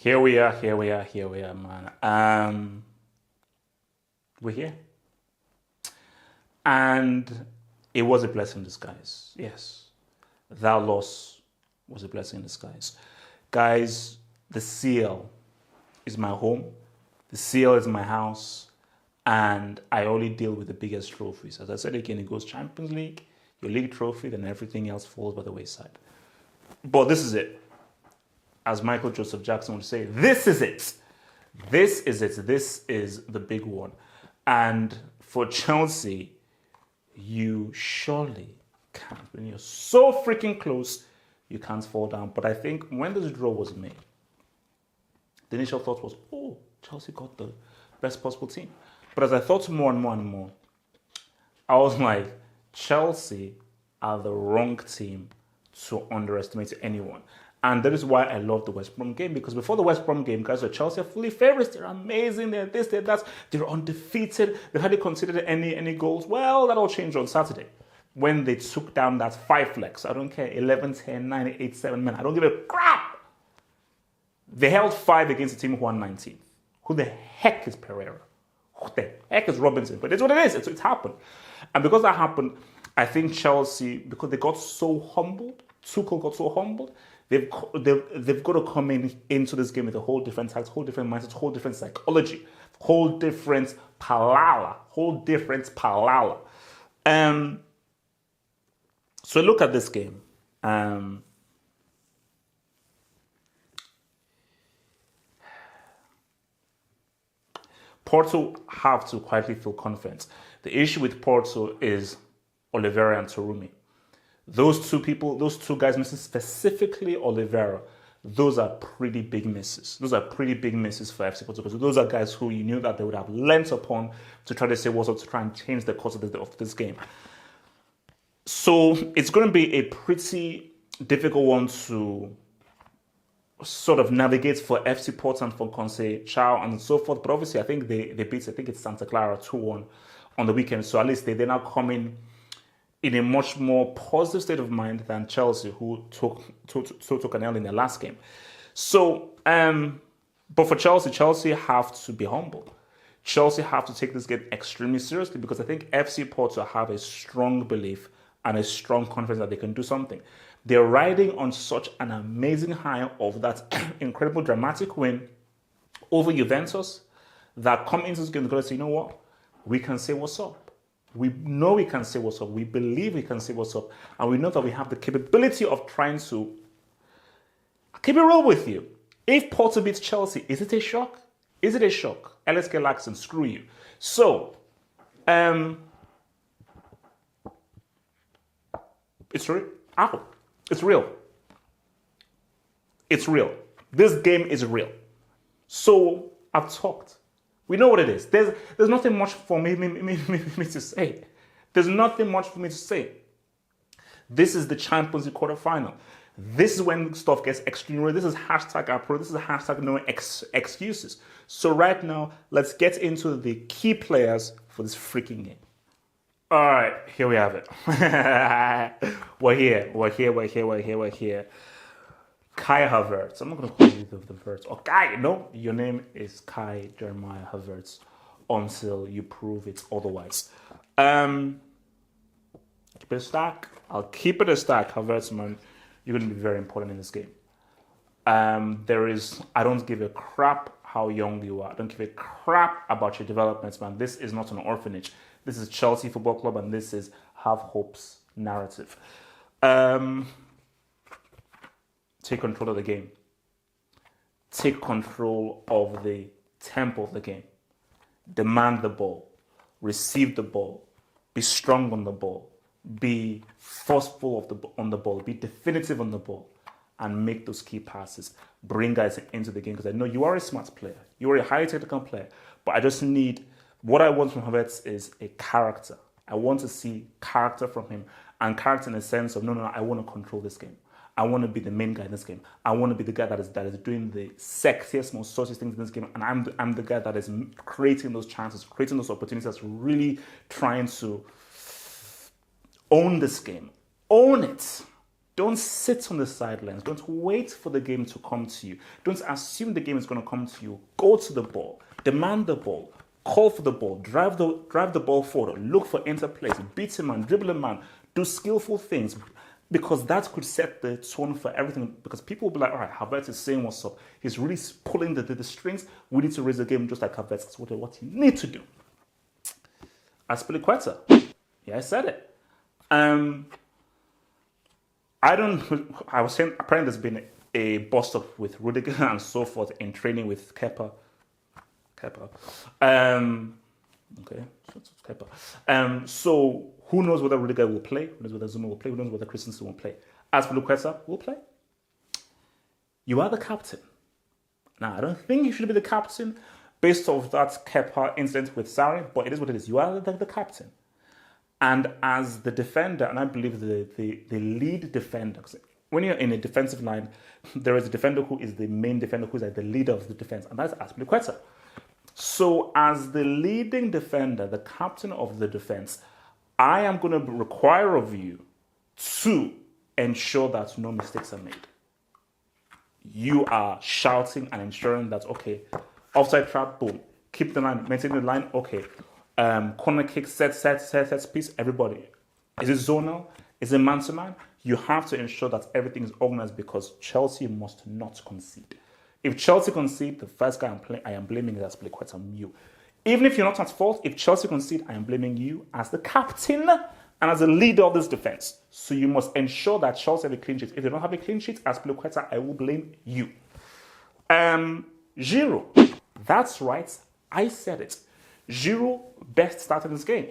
Here we are, man. We're here. And it was a blessing in disguise. Yes. That loss was a blessing in disguise. Guys, the CL is my home. The CL is my house. And I only deal with the biggest trophies. As I said again, it goes Champions League, your league trophy, then everything else falls by the wayside. But this is it. As Michael Joseph Jackson would say, this is it. This is it. This is the big one. And for Chelsea, you surely can't. When you're so freaking close, you can't fall down. But I think when this draw was made, the initial thought was, oh, Chelsea got the best possible team. But as I thought more and more and more, I was like, Chelsea are the wrong team to underestimate anyone. And that is why I love the West Brom game, because before the West Brom game, guys, Chelsea are fully favorites. They're amazing. They're this, they're that. They're undefeated. They hardly considered any goals. Well, that all changed on Saturday when they took down that 5 flex. I don't care, 11, 10, 9, 8, 7 men. I don't give a crap. They held 5 against the team who won 19th. Who the heck is Pereira? Who the heck is Robinson? But it's what it is. It's happened. And because that happened, I think Chelsea, because they got so humbled, Tuchel got so humbled, they've got to come into this game with a whole different tactics, whole different mindset, whole different psychology, whole different palala. So look at this game. Porto have to quietly feel confident. The issue with Porto is Oliveira and Torumi. Those two guys missing, specifically Oliveira, those are pretty big misses. Those are pretty big misses for FC Porto, because those are guys who you knew that they would have lent upon to try to say what's up, to try and change the course of this game. So it's going to be a pretty difficult one to sort of navigate for FC Porto and for Conceição and so forth. But obviously, I think they beat, I think it's Santa Clara 2-1 on the weekend. So at least they're now coming in a much more positive state of mind than Chelsea, who took an L in their last game. So, but for Chelsea have to be humble. Chelsea have to take this game extremely seriously, because I think FC Porto have a strong belief and a strong confidence that they can do something. They're riding on such an amazing high of that incredible dramatic win over Juventus, that come into this game, they're going to say, you know what? We can say what's up. We know we can say what's up. We believe we can say what's up. And we know that we have the capability of trying to keep it real with you. If Porto beats Chelsea, is it a shock? Is it a shock? LSK Laxon, screw you. So, it's real. It's real. It's real. This game is real. So, I've talked. We know what it is. There's nothing much for me to say. There's nothing much for me to say. This is the Champions League quarterfinal. This is when stuff gets extremely real. This is #APRO. This is hashtag no excuses. So right now, let's get into the key players for this freaking game. All right, here we have it. We're here. Kai Havertz. I'm not going to call you the Havertz. Or Kai, no. Your name is Kai Jeremiah Havertz until you prove it otherwise. Keep it a stack. I'll keep it a stack, Havertz, man. You're going to be very important in this game. I don't give a crap how young you are. I don't give a crap about your developments, man. This is not an orphanage. This is Chelsea Football Club, and this is Have Hope's narrative. Take control of the game. Take control of the tempo of the game. Demand the ball. Receive the ball. Be strong on the ball. Be forceful on the ball. Be definitive on the ball. And make those key passes. Bring guys into the game, because I know you are a smart player. You are a highly technical player. But I just need, what I want from Havertz is a character. I want to see character from him. And character in the sense of, no, I want to control this game. I want to be the main guy in this game. I want to be the guy that is doing the sexiest, most saucy things in this game. And I'm the guy that is creating those chances, creating those opportunities, that's really trying to own this game. Own it. Don't sit on the sidelines. Don't wait for the game to come to you. Don't assume the game is going to come to you. Go to the ball. Demand the ball. Call for the ball. Drive the ball forward. Look for interplays. Beat a man. Dribble a man. Do skillful things. Because that could set the tone for everything. Because people will be like, all right, Havertz is saying what's up. He's really pulling the strings. We need to raise the game just like Havertz. That's what you need to do. Azpilicueta. Yeah, I said it. I was saying, apparently there's been a bust-up with Rudiger and so forth in training with Kepa. Okay, so it's Kepa. So who knows whether Rudiger will play? Who knows whether Zuma will play? Who knows whether Christensen will play? As for Luqueta, will play. You are the captain. Now, I don't think you should be the captain based off that Kepa incident with Sarri, but it is what it is. You are the captain. And as the defender, and I believe the lead defender, when you're in a defensive line, there is a defender who is the main defender, who is like the leader of the defense, and that's Azpilicueta. So as the leading defender, the captain of the defense, I am going to require of you to ensure that no mistakes are made. You are shouting and ensuring that, okay, offside trap, boom, keep the line, maintain the line, okay. Corner kick, set piece, everybody. Is it zonal? Is it man-to-man? You have to ensure that everything is organized because Chelsea must not concede. If Chelsea concede, the first guy I am blaming is Azpilicueta on you. Even if you're not at fault, if Chelsea concede, I am blaming you as the captain and as the leader of this defense. So you must ensure that Chelsea have a clean sheet. If they don't have a clean sheet, Azpilicueta, I will blame you. Giroud, that's right, I said it. Giroud best started this game.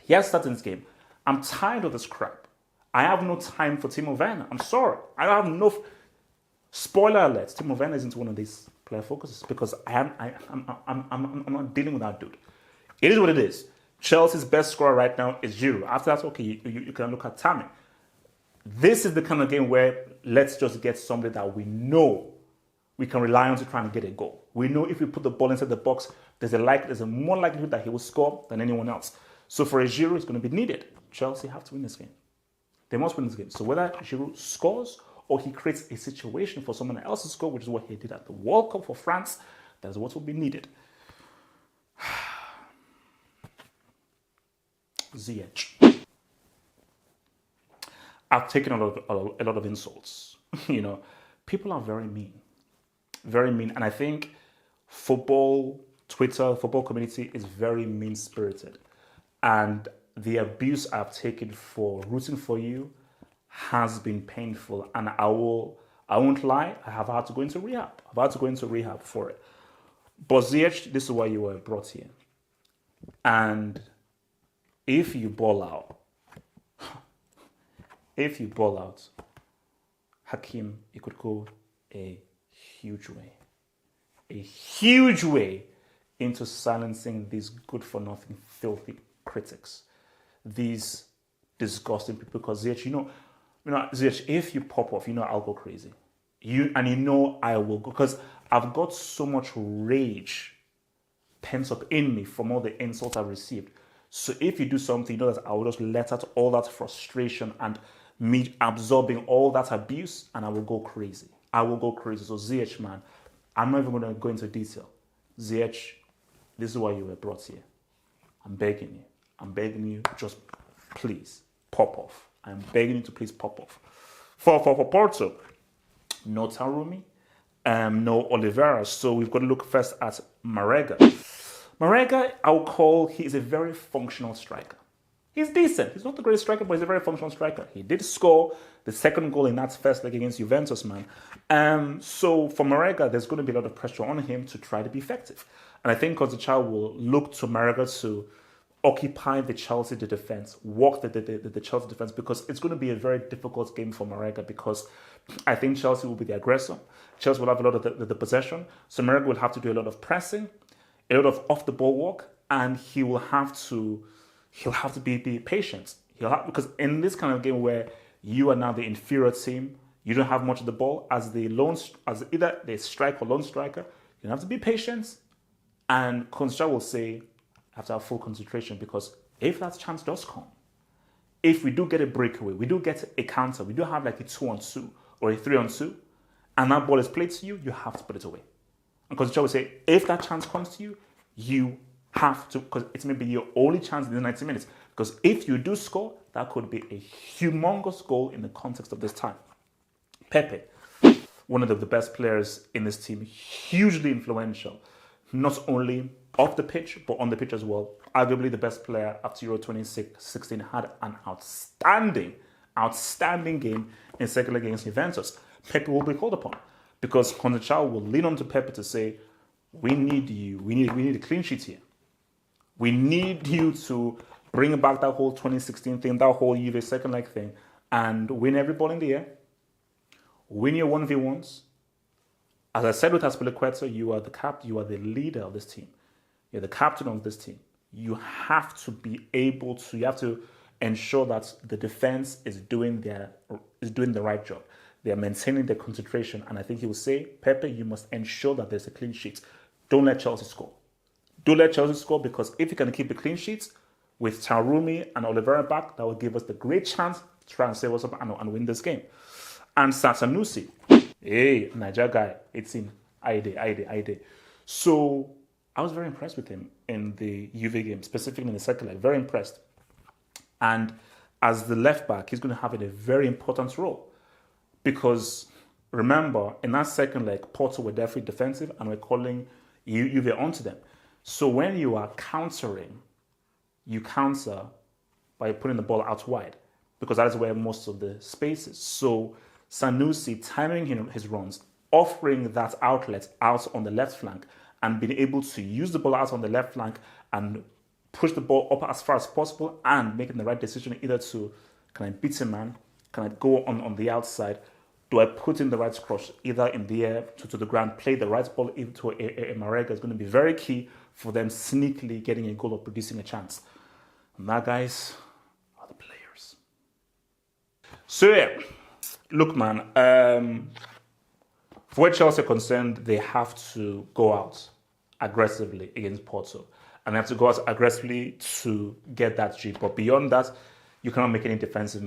He has started this game. I'm tired of this crap. I have no time for Timo Werner. I'm sorry. I have no... Spoiler alert, Timo Werner isn't one of these player focuses because I'm not dealing with that dude. It is what it is. Chelsea's best scorer right now is Giroud. After that, okay, you can look at Tammy. This is the kind of game where let's just get somebody that we know we can rely on to try and get a goal. We know if we put the ball inside the box, there's a more likelihood that he will score than anyone else. So for a Giroud, it's going to be needed. Chelsea have to win this game. They must win this game. So whether Giroud scores or he creates a situation for someone else to score, which is what he did at the World Cup for France, that's what will be needed. Ziyech. I've taken a lot of insults. People are very mean. Very mean. And I think Twitter, football community is very mean-spirited. And the abuse I've taken for rooting for you has been painful. And I won't lie, I have had to go into rehab. I've had to go into rehab for it. But Ziyech, this is why you were brought here. And if you ball out, Hakim, it could go a huge way into silencing these good-for-nothing, filthy critics, these disgusting people. Because Ziyech, Ziyech, if you pop off, I'll go crazy. I will go, because I've got so much rage pent up in me from all the insults I've received. So if you do something, that I will just let out all that frustration and me absorbing all that abuse, and I will go crazy. So Ziyech, man, I'm not even going to go into detail. Ziyech, this is why you were brought here. I'm begging you, just please pop off. I'm begging you to please pop off. For Porto, no Tarumi, no Oliveira. So we've got to look first at Marega. Marega, he's a very functional striker. He's decent. He's not the greatest striker, but he's a very functional striker. He did score the second goal in that first leg against Juventus, man. So for Marega, there's going to be a lot of pressure on him to try to be effective. And I think Coach will look to Marega to occupy the Chelsea defense, walk the Chelsea defense, because it's going to be a very difficult game for Marega, because I think Chelsea will be the aggressor. Chelsea will have a lot of the possession. So Marega will have to do a lot of pressing, a lot of off the ball work, and he'll have to be patient. Because in this kind of game where you are now the inferior team, you don't have much of the ball as either the striker or lone striker, you have to be patient. And Coach will say, have to have full concentration, because if that chance does come, if we do get a breakaway, we do get a counter, we do have like a 2-on-2 or a 3-on-2, and that ball is played to you, you have to put it away. And Coach Tuchel would say, if that chance comes to you, you have to, because it's maybe your only chance in the 90 minutes. Because if you do score, that could be a humongous goal in the context of this time. Pepe, one of the best players in this team, hugely influential, not only off the pitch, but on the pitch as well. Arguably the best player after Euro 2016, had an outstanding game in second leg against Juventus. Pepe will be called upon because Tuchel will lean on to Pepe to say, we need you. We need a clean sheet here. We need you to bring back that whole 2016 thing, that whole Juve second leg thing, and win every ball in the air. Win your 1v1s. As I said with Azpilicueta, you are the captain, you are the leader of this team. You're the captain of this team. You have to be able to, you have to ensure that the defense is doing the right job. They are maintaining their concentration. And I think he will say, Pepe, you must ensure that there's a clean sheet. Don't let Chelsea score. Don't let Chelsea score, because if you can keep the clean sheets with Tarumi and Oliveira back, that will give us the great chance to try and save us up and win this game. And Sanusi, hey, Niger guy, it's in Aide. So I was very impressed with him in the Juve game, specifically in the second leg. Very impressed. And as the left back, he's going to have a very important role. Because remember, in that second leg, Porto were definitely defensive and we're calling Juve onto them. So when you are countering, you counter by putting the ball out wide, because that is where most of the space is. So Sanusi timing his runs, offering that outlet out on the left flank, and being able to use the ball out on the left flank and push the ball up as far as possible, and making the right decision either to, can I beat a man? Can I go on the outside? Do I put in the right cross either in the air to the ground, play the right ball into a Marega is going to be very key for them sneakily getting a goal or producing a chance. And that, guys, are the players. So, yeah, look, man, for where Chelsea are concerned, they have to go out aggressively against Porto. And they have to go out aggressively to get that G. But beyond that, you cannot make any defensive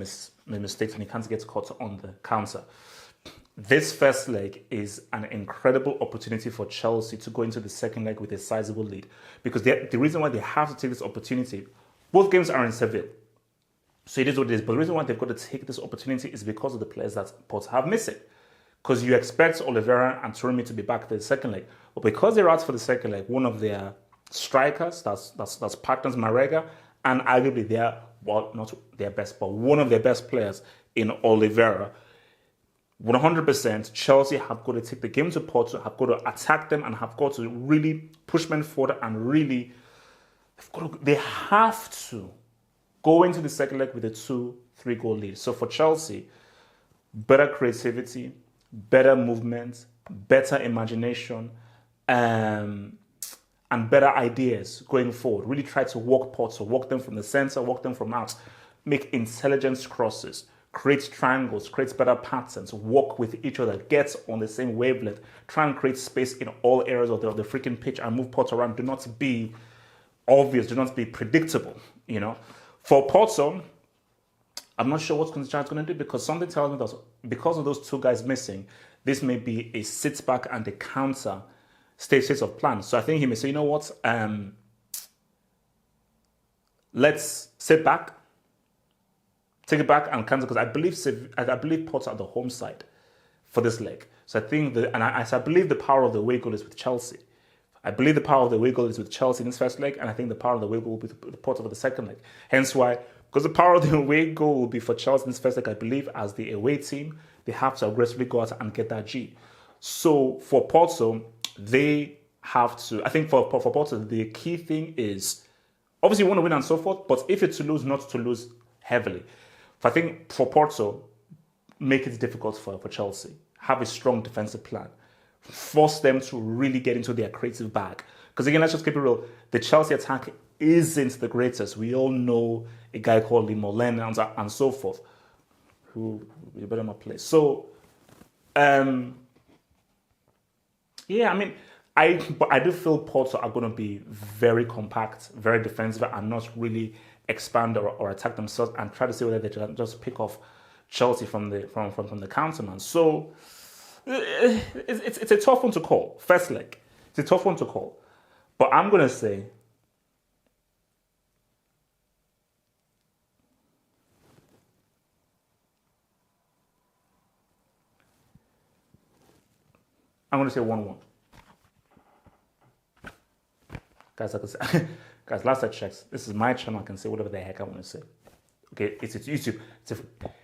mistakes, and you can't get caught on the counter. This first leg is an incredible opportunity for Chelsea to go into the second leg with a sizable lead. Because the reason why they have to take this opportunity, both games are in Seville. So it is what it is. But the reason why they've got to take this opportunity is because of the players that Porto have missing. Because you expect Oliveira and Tarumi to be back for the second leg. But because they're out for the second leg, one of their strikers, that's partners, Marega, and arguably not their best, but one of their best players in Oliveira, 100%, Chelsea have got to take the game to Porto, have got to attack them, and have got to really push men forward, and really, they have to go into the second leg with a 2-3 goal lead. So for Chelsea, better creativity, better movement, better imagination, and better ideas going forward. Really try to walk Porto, walk them from the center, walk them from out, make intelligent crosses, create triangles, create better patterns, work with each other, get on the same wavelength, try and create space in all areas of the freaking pitch and move Porto around. Do not be obvious, do not be predictable, you know. For Porto, I'm not sure what Tuchel is going to do, because something tells me that because of those two guys missing, this may be a sit back and a counter state of plan. So I think he may say, you know what, let's sit back, take it back and counter, because I believe Porto are the home side for this leg. So I think I believe the power of the away goal is with Chelsea. I believe the power of the away goal is with Chelsea in this first leg, and I think the power of the away goal will be with Porto for the second leg. Hence why, because the power of the away goal will be for Chelsea in this first leg, I believe as the away team, they have to aggressively go out and get that G. So for Porto, they have to, I think for Porto, the key thing is, obviously you want to win and so forth, but if it's to lose, not to lose heavily. I think for Porto, make it difficult for Chelsea. Have a strong defensive plan. Force them to really get into their creative bag. Because again, let's just keep it real. The Chelsea attack isn't the greatest. We all know a guy called Limolen and so forth, who you better not play. So, yeah, I mean, I do feel Porto are going to be very compact, very defensive, and not really expand or attack themselves and try to see whether they can just pick off Chelsea from the counterman. So it's a tough one to call. First leg, it's a tough one to call. But I'm gonna say I'm going to say 1-1. Guys, guys, last I checked, this is my channel. I can say whatever the heck I want to say. Okay, it's YouTube.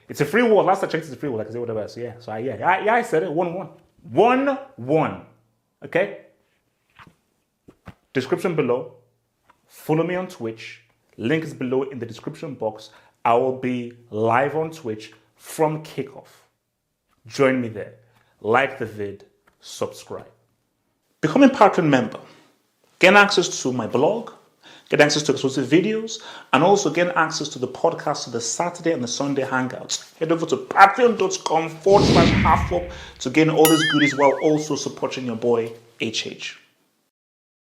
It's a free world. Last I checked, it's a free world. I can say whatever else. Yeah, so I said it. 1-1. 1-1. Okay? Description below. Follow me on Twitch. Link is below in the description box. I will be live on Twitch from kickoff. Join me there. Like the vid. Subscribe. Become a Patreon member. Gain access to my blog, get access to exclusive videos, and also gain access to the podcast, to the Saturday and the Sunday hangouts. Head over to patreon.com/halfup to gain all these goodies while also supporting your boy HH.